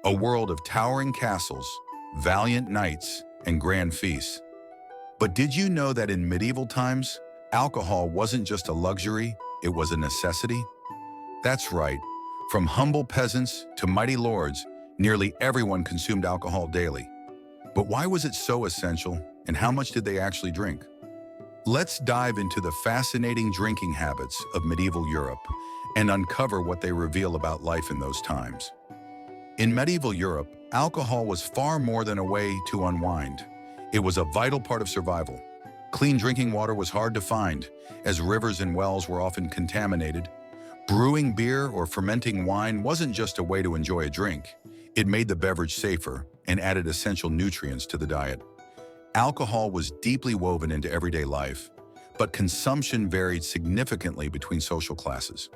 a world of towering castles, valiant knights, and grand feasts. But did you know that in medieval times, alcohol wasn't just a luxury, it was a necessity? That's right. From humble peasants to mighty lords, nearly everyone consumed alcohol daily. But why was it so essential, and how much did they actually drink? Let's dive into the fascinating drinking habits of medieval Europe and uncover what they reveal about life in those times. In medieval Europe, alcohol was far more than a way to unwind. It was a vital part of survival. Clean drinking water was hard to find, as rivers and wells were often contaminated. Brewing beer or fermenting wine wasn't just a way to enjoy a drink. It made the beverage safer and added essential nutrients to the diet. Alcohol was deeply woven into everyday life, but consumption varied significantly between social classes.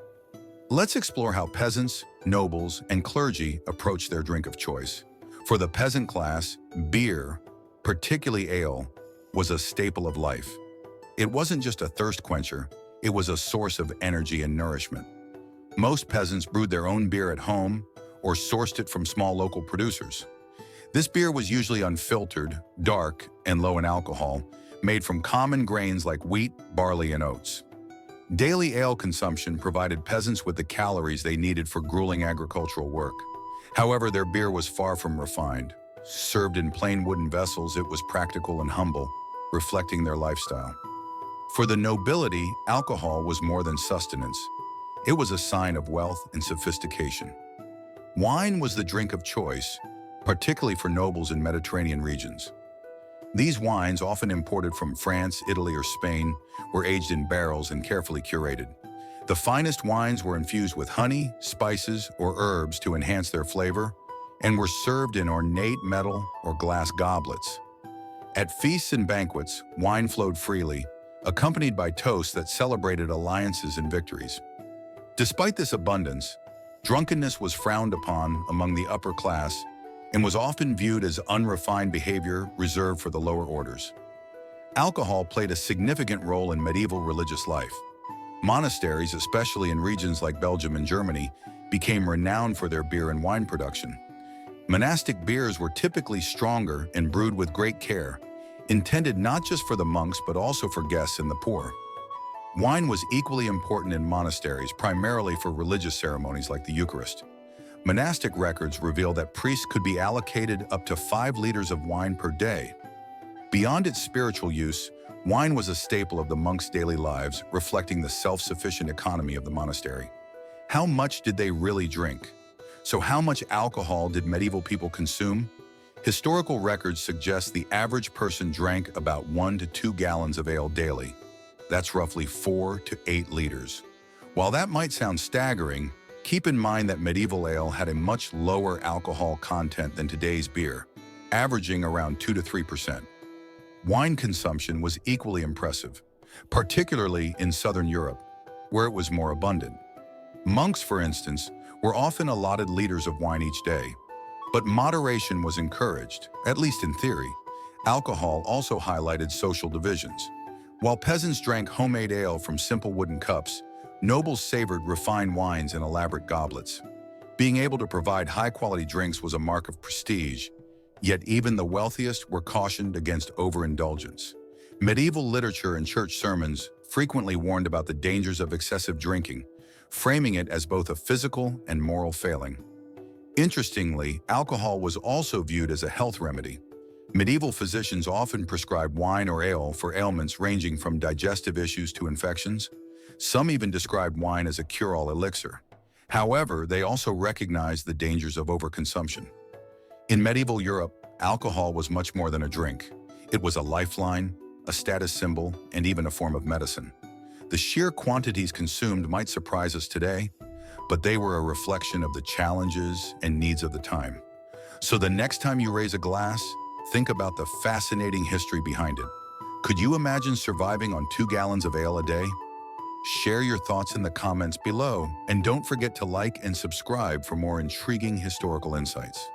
Let's explore how peasants, nobles, and clergy approached their drink of choice. For the peasant class, beer, particularly ale, was a staple of life. It wasn't just a thirst quencher, it was a source of energy and nourishment. Most peasants brewed their own beer at home or sourced it from small local producers. This beer was usually unfiltered, dark, and low in alcohol, made from common grains like wheat, barley, and oats. Daily ale consumption provided peasants with the calories they needed for grueling agricultural work. However, their beer was far from refined. Served in plain wooden vessels, it was practical and humble, reflecting their lifestyle. For the nobility, alcohol was more than sustenance. It was a sign of wealth and sophistication. Wine was the drink of choice, particularly for nobles in Mediterranean regions. These wines, often imported from France, Italy, or Spain, were aged in barrels and carefully curated. The finest wines were infused with honey, spices, or herbs to enhance their flavor, and were served in ornate metal or glass goblets. At feasts and banquets, wine flowed freely, accompanied by toasts that celebrated alliances and victories. Despite this abundance, drunkenness was frowned upon among the upper class and was often viewed as unrefined behavior reserved for the lower orders. Alcohol played a significant role in medieval religious life. Monasteries, especially in regions like Belgium and Germany, became renowned for their beer and wine production. Monastic beers were typically stronger and brewed with great care, intended not just for the monks but also for guests and the poor. Wine was equally important in monasteries, primarily for religious ceremonies like the Eucharist. Monastic records reveal that priests could be allocated up to 5 liters of wine per day. Beyond its spiritual use, wine was a staple of the monks' daily lives, reflecting the self-sufficient economy of the monastery. How much did they really drink? So how much alcohol did medieval people consume? Historical records suggest the average person drank about 1 to 2 gallons of ale daily. That's roughly 4 to 8 liters. While that might sound staggering, keep in mind that medieval ale had a much lower alcohol content than today's beer, averaging around 2 to 3%. Wine consumption was equally impressive, particularly in Southern Europe, where it was more abundant. Monks, for instance, were often allotted liters of wine each day. But moderation was encouraged, at least in theory. Alcohol also highlighted social divisions. While peasants drank homemade ale from simple wooden cups, nobles savored refined wines in elaborate goblets. Being able to provide high-quality drinks was a mark of prestige, yet even the wealthiest were cautioned against overindulgence. Medieval literature and church sermons frequently warned about the dangers of excessive drinking, framing it as both a physical and moral failing. Interestingly, alcohol was also viewed as a health remedy. Medieval physicians often prescribed wine or ale for ailments ranging from digestive issues to infections. Some even described wine as a cure-all elixir. However, they also recognized the dangers of overconsumption. In medieval Europe, alcohol was much more than a drink. It was a lifeline, a status symbol, and even a form of medicine. The sheer quantities consumed might surprise us today, but they were a reflection of the challenges and needs of the time. So the next time you raise a glass, think about the fascinating history behind it. Could you imagine surviving on 2 gallons of ale a day? Share your thoughts in the comments below, and don't forget to like and subscribe for more intriguing historical insights.